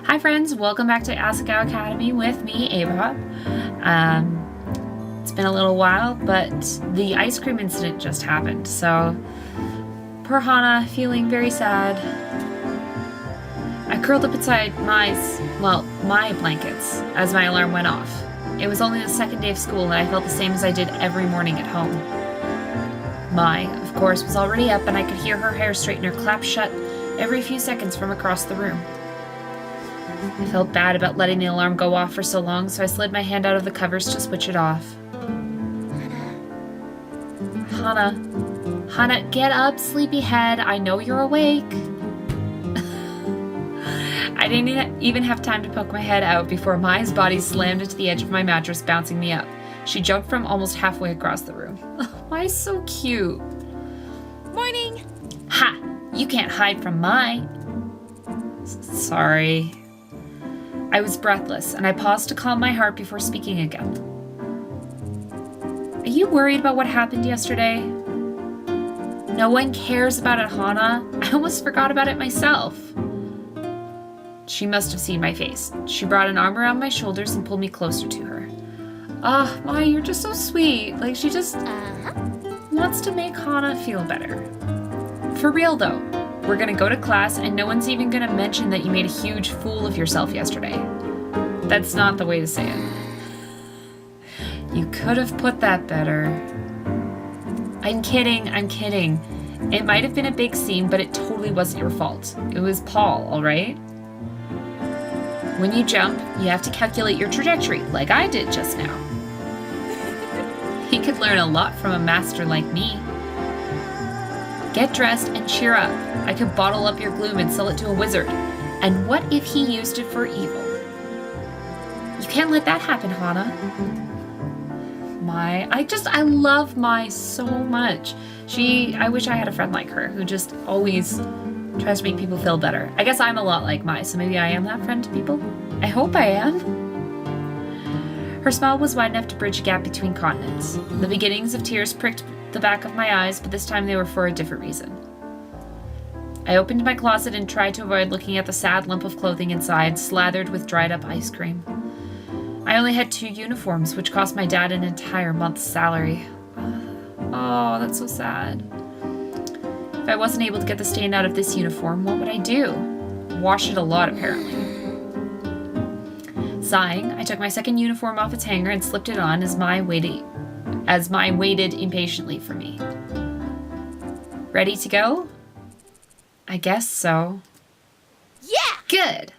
Hi friends, welcome back to Asagao Academy with me, Ava. It's been a little while, but the ice cream incident just happened, so poor Hana, feeling very sad. I curled up inside my blankets as my alarm went off. It was only the second day of school and I felt the same as I did every morning at home. Mai, of course, was already up and I could hear her hair straightener clap shut every few seconds from across the room. I felt bad about letting the alarm go off for so long, so I slid my hand out of the covers to switch it off. Hana, get up, sleepyhead. I know you're awake. I didn't even have time to poke my head out before Mai's body slammed into the edge of my mattress, bouncing me up. She jumped from almost halfway across the room. Mai's so cute. Morning! Ha! You can't hide from Mai. Sorry. I was breathless, and I paused to calm my heart before speaking again. Are you worried about what happened yesterday? No one cares about it, Hana. I almost forgot about it myself. She must have seen my face. She brought an arm around my shoulders and pulled me closer to her. Ah, Mai, you're just so sweet. Like, she just wants to make Hana feel better. For real, though. We're gonna go to class and no one's even gonna mention that you made a huge fool of yourself yesterday. That's not the way to say it. You could have put that better. I'm kidding. It might have been a big scene, but it totally wasn't your fault. It was Paul, alright? When you jump, you have to calculate your trajectory, like I did just now. He could learn a lot from a master like me. Get dressed and cheer up. I could bottle up your gloom and sell it to a wizard. And what if he used it for evil? You can't let that happen, Hana. Mai, I love Mai so much. I wish I had a friend like her who just always tries to make people feel better. I guess I'm a lot like Mai, so maybe I am that friend to people. I hope I am. Her smile was wide enough to bridge a gap between continents. The beginnings of tears pricked the back of my eyes, but this time they were for a different reason. I opened my closet and tried to avoid looking at the sad lump of clothing inside, slathered with dried up ice cream. I only had 2 uniforms, which cost my dad an entire month's salary. Oh, that's so sad. If I wasn't able to get the stain out of this uniform, what would I do? Wash it a lot, apparently. Sighing, I took my second uniform off its hanger and slipped it on as Mai waited impatiently for me. Ready to go? I guess so. Yeah! Good!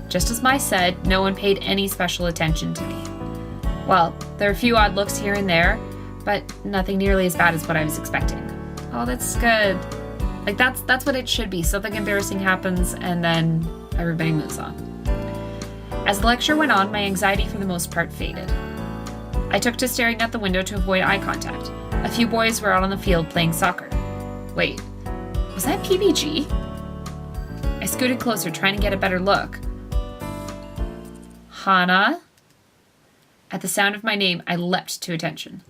Just as Mai said, no one paid any special attention to me. Well, there were a few odd looks here and there, but nothing nearly as bad as what I was expecting. Oh, that's good. Like, that's what it should be. Something embarrassing happens, and then everybody moves on. As the lecture went on, my anxiety for the most part faded. I took to staring out the window to avoid eye contact. A few boys were out on the field playing soccer. Wait, was that PBG? I scooted closer, trying to get a better look. Hana? At the sound of my name, I leapt to attention.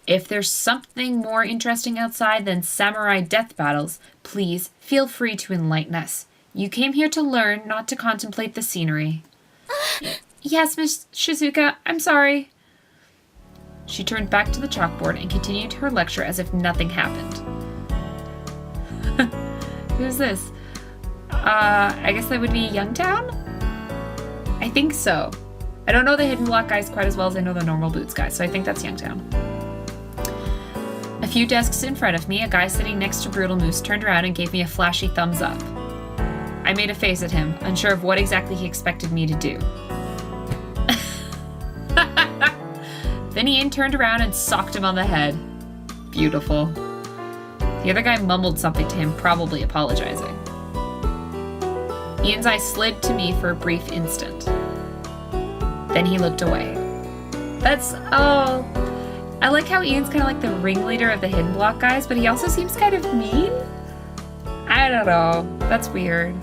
If there's something more interesting outside than samurai death battles, please feel free to enlighten us. You came here to learn, not to contemplate the scenery. Yes, Miss Shizuka, I'm sorry. She turned back to the chalkboard and continued her lecture as if nothing happened. Who's this? I guess that would be Youngtown? I think so. I don't know the Hidden Block guys quite as well as I know the Normal Boots guys, so I think that's Youngtown. A few desks in front of me, a guy sitting next to Brutal Moose turned around and gave me a flashy thumbs up. I made a face at him, unsure of what exactly he expected me to do. Then Ian turned around and socked him on the head. Beautiful. The other guy mumbled something to him, probably apologizing. Ian's eyes slid to me for a brief instant. Then he looked away. I like how Ian's kind of like the ringleader of the Hidden Block guys, but he also seems kind of mean? I don't know. That's weird.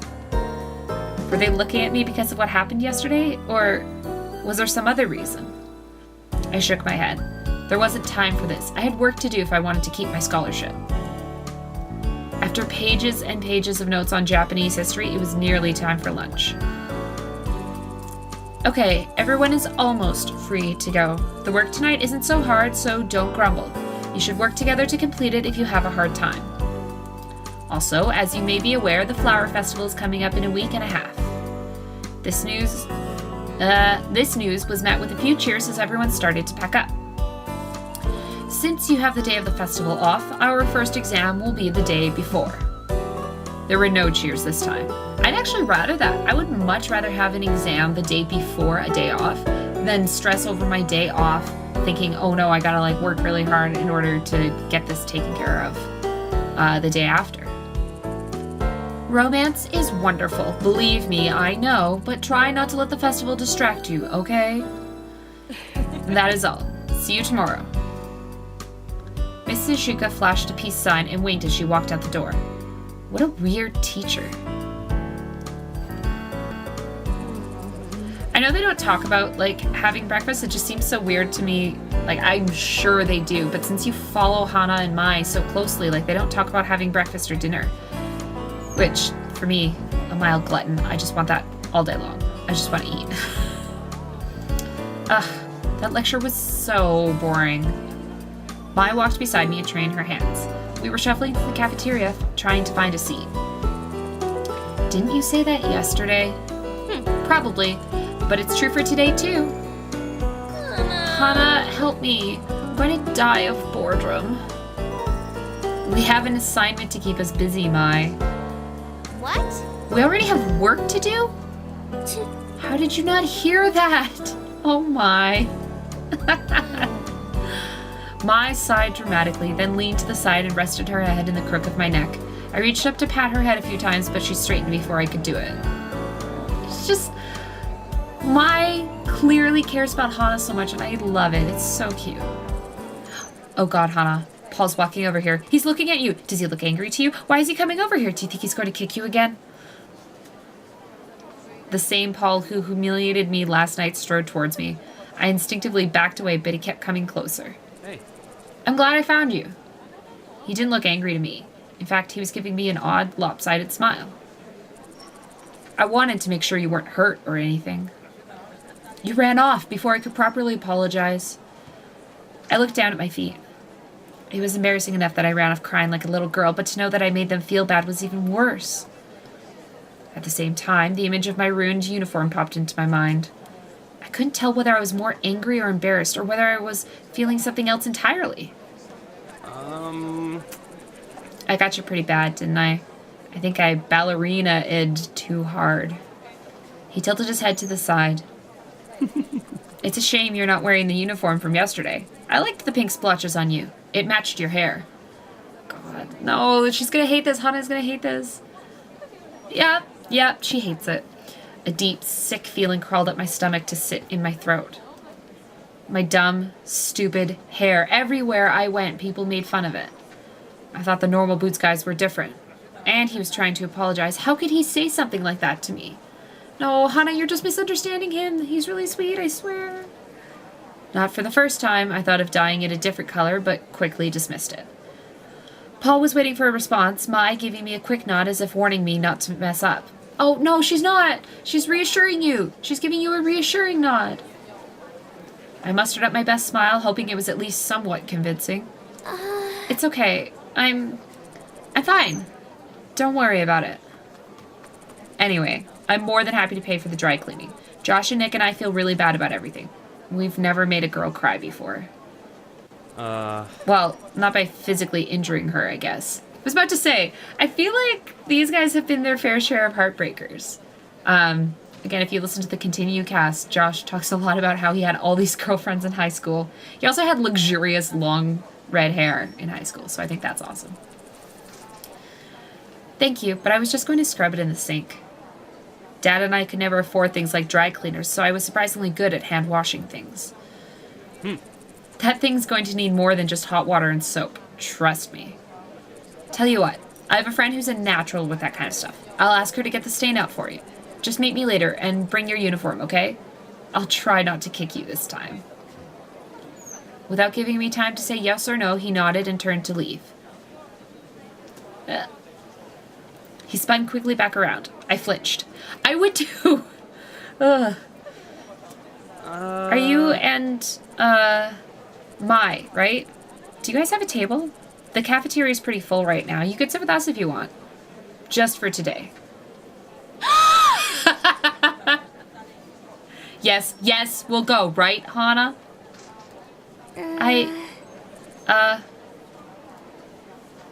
Were they looking at me because of what happened yesterday? Or was there some other reason? I shook my head. There wasn't time for this. I had work to do if I wanted to keep my scholarship. After pages and pages of notes on Japanese history, it was nearly time for lunch. Okay, everyone is almost free to go. The work tonight isn't so hard, so don't grumble. You should work together to complete it if you have a hard time. Also, as you may be aware, the Flower Festival is coming up in a week and a half. This news was met with a few cheers as everyone started to pack up. Since you have the day of the festival off, our first exam will be the day before. There were no cheers this time. I'd actually rather that. I would much rather have an exam the day before a day off than stress over my day off thinking, oh no, I gotta work really hard in order to get this taken care of the day after. Romance is wonderful. Believe me, I know, but try not to let the festival distract you, okay? That is all. See you tomorrow. Mrs. Shuka flashed a peace sign and winked as she walked out the door. What a weird teacher. I know they don't talk about, having breakfast. It just seems so weird to me. I'm sure they do, but since you follow Hana and Mai so closely, they don't talk about having breakfast or dinner. Which, for me, a mild glutton, I just want that all day long. I just want to eat. Ugh, that lecture was so boring. Mai walked beside me, a tray in her hands. We were shuffling through the cafeteria, trying to find a seat. Didn't you say that yesterday? Probably, but it's true for today too. Hana, help me. I'm going to die of boredom. We have an assignment to keep us busy, Mai. What? We already have work to do? How did you not hear that? Oh my. Mai sighed dramatically, then leaned to the side and rested her head in the crook of my neck. I reached up to pat her head a few times, but she straightened before I could do it. It's just... Mai clearly cares about Hana so much, and I love it. It's so cute. Oh god, Hana. Paul's walking over here. He's looking at you. Does he look angry to you? Why is he coming over here? Do you think he's going to kick you again? The same Paul who humiliated me last night strode towards me. I instinctively backed away, but he kept coming closer. Hey. I'm glad I found you. He didn't look angry to me. In fact, he was giving me an odd, lopsided smile. I wanted to make sure you weren't hurt or anything. You ran off before I could properly apologize. I looked down at my feet. It was embarrassing enough that I ran off crying like a little girl, but to know that I made them feel bad was even worse. At the same time, the image of my ruined uniform popped into my mind. I couldn't tell whether I was more angry or embarrassed, or whether I was feeling something else entirely. I got you pretty bad, didn't I? I think I ballerina-ed too hard. He tilted his head to the side. It's a shame you're not wearing the uniform from yesterday. I liked the pink splotches on you. It matched your hair. God, no, she's gonna hate this. Hana's gonna hate this. Yep, she hates it. A deep, sick feeling crawled up my stomach to sit in my throat. My dumb, stupid hair. Everywhere I went, people made fun of it. I thought the normal Boots guys were different. And he was trying to apologize. How could he say something like that to me? No, Hana, you're just misunderstanding him. He's really sweet, I swear. Not for the first time, I thought of dyeing it a different color, but quickly dismissed it. Paul was waiting for a response, Mai giving me a quick nod as if warning me not to mess up. Oh, no, she's not. She's reassuring you. She's giving you a reassuring nod. I mustered up my best smile, hoping it was at least somewhat convincing. It's okay. I'm fine. Don't worry about it. Anyway, I'm more than happy to pay for the dry cleaning. Josh and Nick and I feel really bad about everything. We've never made a girl cry before. Well, not by physically injuring her, I guess. I was about to say, I feel like these guys have been their fair share of heartbreakers. Again, if you listen to the Continue cast, Josh talks a lot about how he had all these girlfriends in high school. He also had luxurious long red hair in high school, so I think that's awesome. Thank you, but I was just going to scrub it in the sink. Dad and I could never afford things like dry cleaners, so I was surprisingly good at hand washing things. That thing's going to need more than just hot water and soap. Trust me. Tell you what, I have a friend who's a natural with that kind of stuff. I'll ask her to get the stain out for you. Just meet me later and bring your uniform, okay? I'll try not to kick you this time. Without giving me time to say yes or no, he nodded and turned to leave. He spun quickly back around. I flinched. I would too. Ugh. Are you and, Mai, right? Do you guys have a table? The cafeteria is pretty full right now. You could sit with us if you want. Just for today. Yes, we'll go, right, Hana?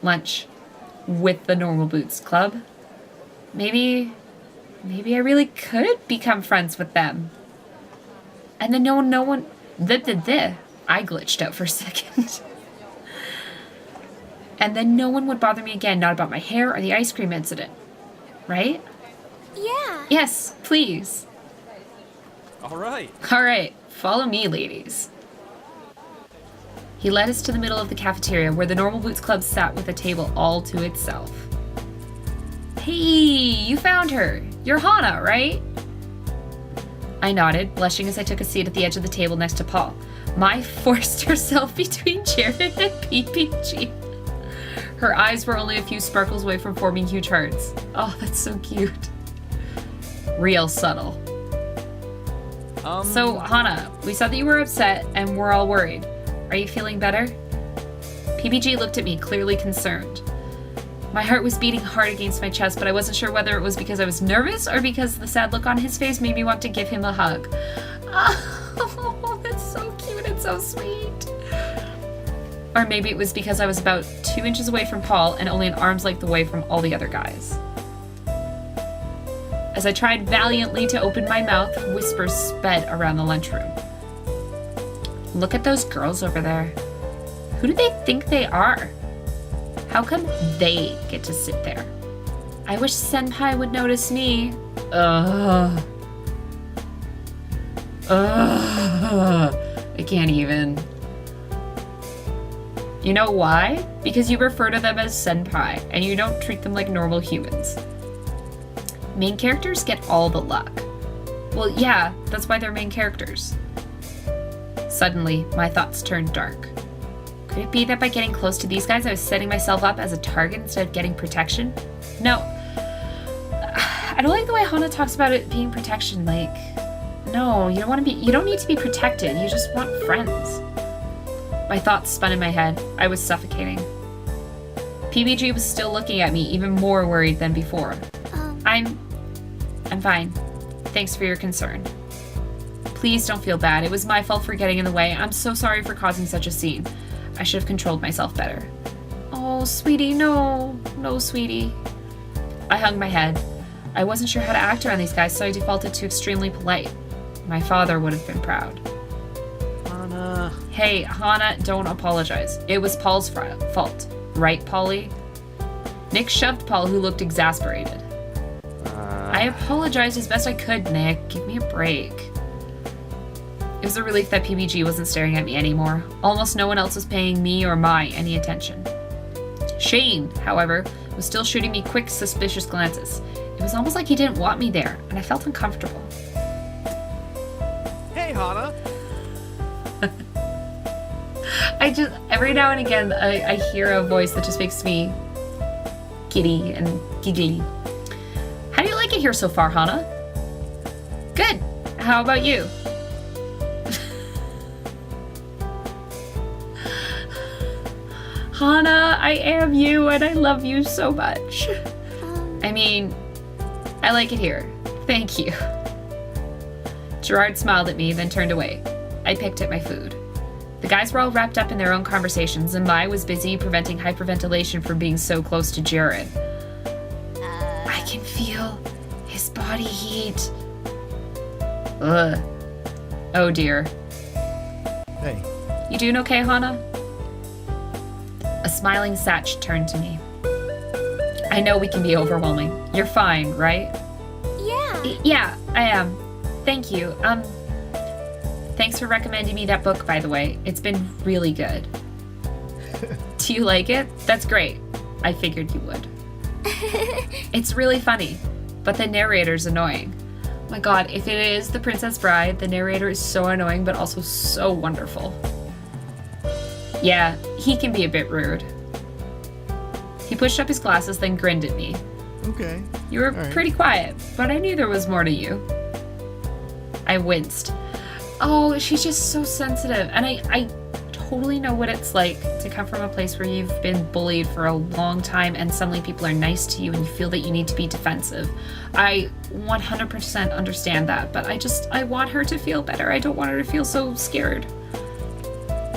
Lunch. With the Normal Boots Club. Maybe I really could become friends with them. And then no one... I glitched out for a second. And then no one would bother me again, not about my hair or the ice cream incident. Right? Yeah. Yes, please. All right. All right, follow me, ladies. He led us to the middle of the cafeteria where the Normal Boots Club sat with a table all to itself. Hey, you found her. You're Hana, right? I nodded, blushing as I took a seat at the edge of the table next to Paul. Mai forced herself between Jared and PPG. Her eyes were only a few sparkles away from forming huge hearts. Oh, that's so cute. Real subtle. So, Hana, we saw that you were upset and we're all worried. Are you feeling better? PPG looked at me, clearly concerned. My heart was beating hard against my chest, but I wasn't sure whether it was because I was nervous or because the sad look on his face made me want to give him a hug. Oh, that's so cute and so sweet. Or maybe it was because I was about 2 inches away from Paul and only an arm's length away from all the other guys. As I tried valiantly to open my mouth, whispers sped around the lunchroom. Look at those girls over there. Who do they think they are? How come they get to sit there? I wish Senpai would notice me. I can't even. You know why? Because you refer to them as Senpai, and you don't treat them like normal humans. Main characters get all the luck. Well, yeah, that's why they're main characters. Suddenly, my thoughts turned dark. Could it be that by getting close to these guys, I was setting myself up as a target instead of getting protection? No. I don't like the way Hana talks about it being protection. Like, no, you don't need to be protected. You just want friends. My thoughts spun in my head. I was suffocating. PBG was still looking at me, even more worried than before. I'm fine. Thanks for your concern. Please don't feel bad. It was my fault for getting in the way. I'm so sorry for causing such a scene. I should have controlled myself better. Oh, sweetie, no. No, sweetie. I hung my head. I wasn't sure how to act around these guys, so I defaulted to extremely polite. My father would have been proud. Hana. Hey, Hana, don't apologize. It was Paul's fault. Right, Paulie? Nick shoved Paul, who looked exasperated. I apologized as best I could, Nick. Give me a break. It was a relief that PBG wasn't staring at me anymore. Almost no one else was paying me or Mai any attention. Shane, however, was still shooting me quick, suspicious glances. It was almost like he didn't want me there, and I felt uncomfortable. Hey, Hana. Every now and again, I hear a voice that just makes me giddy and giggly. How do you like it here so far, Hana? Good. How about you? Hana, I am you and I love you so much. I mean, I like it here. Thank you. Gerard smiled at me, then turned away. I picked at my food. The guys were all wrapped up in their own conversations, and Mai was busy preventing hyperventilation from being so close to Jared. I can feel his body heat. Ugh. Oh dear. Hey. You doing okay, Hana? A smiling Satch turned to me. I know we can be overwhelming. You're fine, right? Yeah. Yeah, I am. Thank you. Thanks for recommending me that book, by the way. It's been really good. Do you like it? That's great. I figured you would. It's really funny, but the narrator's annoying. Oh my god, if it is The Princess Bride, the narrator is so annoying, but also so wonderful. Yeah, he can be a bit rude. He pushed up his glasses, then grinned at me. Okay. You were All right. pretty quiet, but I knew there was more to you. I winced. Oh, she's just so sensitive. And I totally know what it's like to come from a place where you've been bullied for a long time and suddenly people are nice to you and you feel that you need to be defensive. I 100% understand that, but I want her to feel better. I don't want her to feel so scared.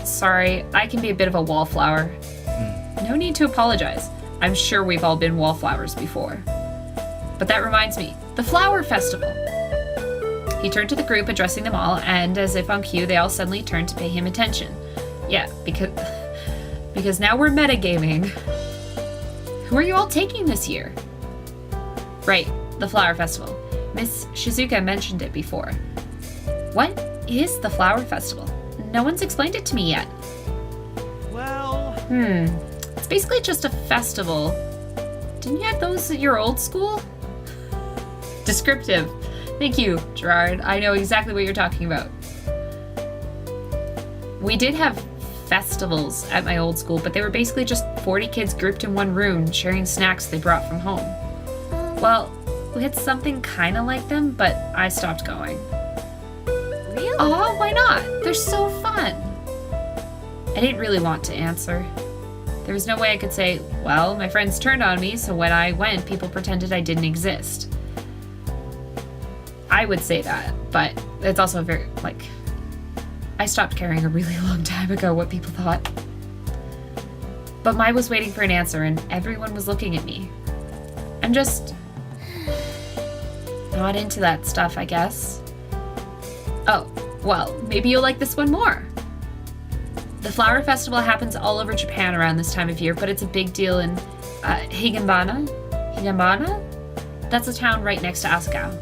Sorry, I can be a bit of a wallflower. No need to apologize. I'm sure we've all been wallflowers before. But that reminds me, the flower festival. He turned to the group, addressing them all, and as if on cue, they all suddenly turned to pay him attention. Yeah, because now we're metagaming. Who are you all taking this year? Right, the flower festival. Miss Shizuka mentioned it before. What is the flower festival? No one's explained it to me yet. Well... It's basically just a festival. Didn't you have those at your old school? Descriptive. Thank you, Gerard. I know exactly what you're talking about. We did have festivals at my old school, but they were basically just 40 kids grouped in one room sharing snacks they brought from home. Well, we had something kind of like them, but I stopped going. Really? Oh, why not? They're so fun. I didn't really want to answer. There was no way I could say, well, my friends turned on me, so when I went, people pretended I didn't exist. I would say that, but it's also very, I stopped caring a really long time ago what people thought. But Mai was waiting for an answer, and everyone was looking at me. I'm just not into that stuff, I guess. Oh, well, maybe you'll like this one more. The flower festival happens all over Japan around this time of year, but it's a big deal in Higanbana? Higanbana? That's a town right next to Asagao.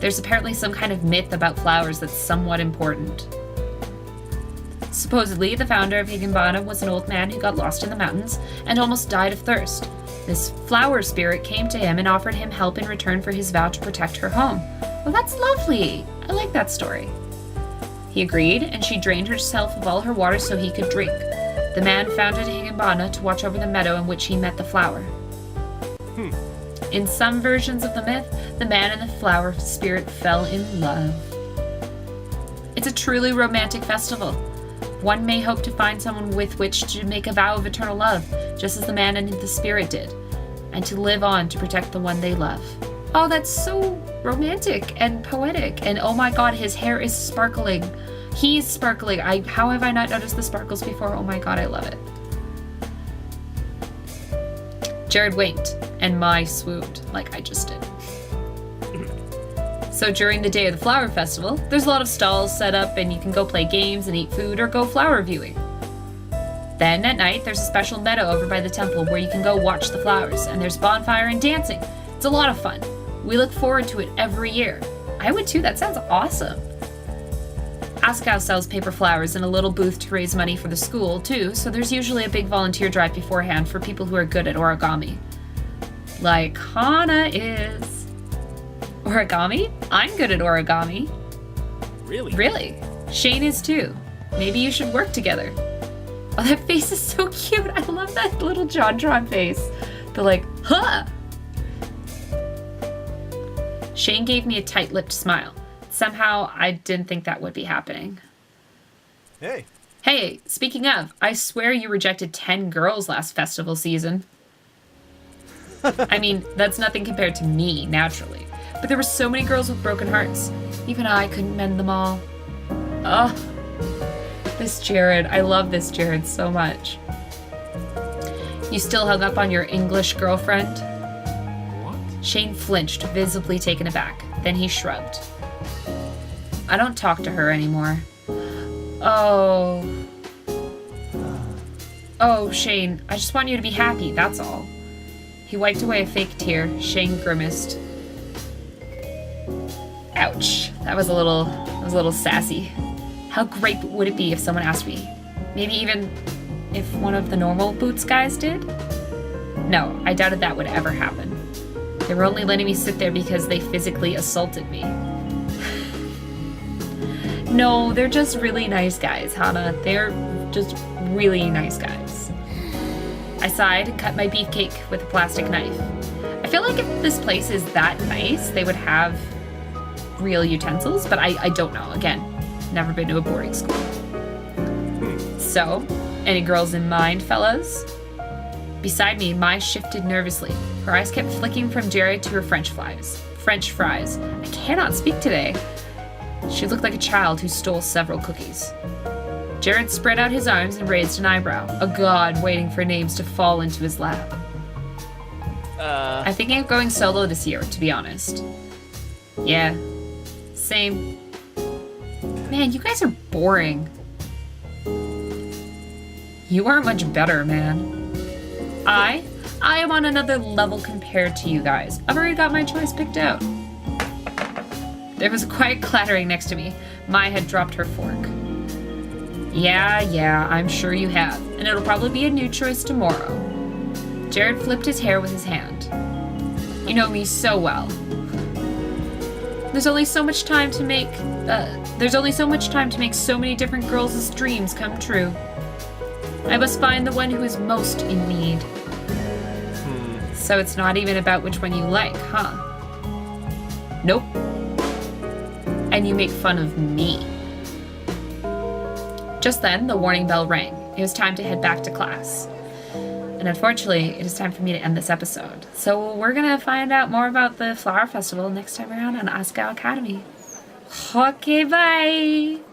There's apparently some kind of myth about flowers that's somewhat important. Supposedly, the founder of Higanbana was an old man who got lost in the mountains and almost died of thirst. This flower spirit came to him and offered him help in return for his vow to protect her home. Well, that's lovely. I like that story. He agreed, and she drained herself of all her water so he could drink. The man founded Higanbana to watch over the meadow in which he met the flower. In some versions of the myth, the man and the flower spirit fell in love. It's a truly romantic festival. One may hope to find someone with which to make a vow of eternal love, just as the man and the spirit did, and to live on to protect the one they love. Oh, that's so romantic and poetic. And oh my god, his hair is sparkling. He's sparkling. How have I not noticed the sparkles before? Oh my god, I love it. Jared winked, and Mai swooned, like I just did. So during the day of the flower festival, there's a lot of stalls set up and you can go play games and eat food or go flower viewing. Then at night, there's a special meadow over by the temple where you can go watch the flowers, and there's bonfire and dancing. It's a lot of fun. We look forward to it every year. I would too, that sounds awesome. Asagao sells paper flowers in a little booth to raise money for the school too, so there's usually a big volunteer drive beforehand for people who are good at origami. Like Hana is. Origami? I'm good at origami. Really? Really? Shane is too. Maybe you should work together. Oh, that face is so cute. I love that little JonTron face. The like, huh! Shane gave me a tight-lipped smile. Somehow, I didn't think that would be happening. Hey. Hey, speaking of, I swear you rejected 10 girls last festival season. I mean, that's nothing compared to me, naturally. But there were so many girls with broken hearts. Even I couldn't mend them all. Ugh. This Jared. I love this Jared so much. You still hung up on your English girlfriend? What? Shane flinched, visibly taken aback. Then he shrugged. I don't talk to her anymore. Oh. Oh, Shane, I just want you to be happy, that's all. He wiped away a fake tear. Shane grimaced. Ouch. That was a little sassy. How great would it be if someone asked me? Maybe even if one of the normal Boots guys did? No, I doubted that would ever happen. They were only letting me sit there because they physically assaulted me. No, they're just really nice guys, Hana. They're just really nice guys. I sighed and cut my beefcake with a plastic knife. like if this place is that nice, they would have real utensils, but I don't know. Again, never been to a boarding school. So, any girls in mind, fellas? Beside me, Mai shifted nervously. Her eyes kept flicking from Jared to her French fries. I cannot speak today. She looked like a child who stole several cookies. Jared spread out his arms and raised an eyebrow, a god waiting for names to fall into his lap. I'm thinking of going solo this year, to be honest. Yeah, same. Man, you guys are boring. You aren't much better, man. I am on another level compared to you guys. I've already got my choice picked out. There was a quiet clattering next to me. Mai had dropped her fork. Yeah, I'm sure you have. And it'll probably be a new choice tomorrow. Jared flipped his hair with his hand. You know me so well. There's only so much time to make so many different girls' dreams come true. I must find the one who is most in need. So it's not even about which one you like, huh? Nope. And you make fun of me. Just then, the warning bell rang. It was time to head back to class. And unfortunately, it is time for me to end this episode. So we're gonna find out more about the Flower Festival next time around on Asagao Academy. Okay, bye!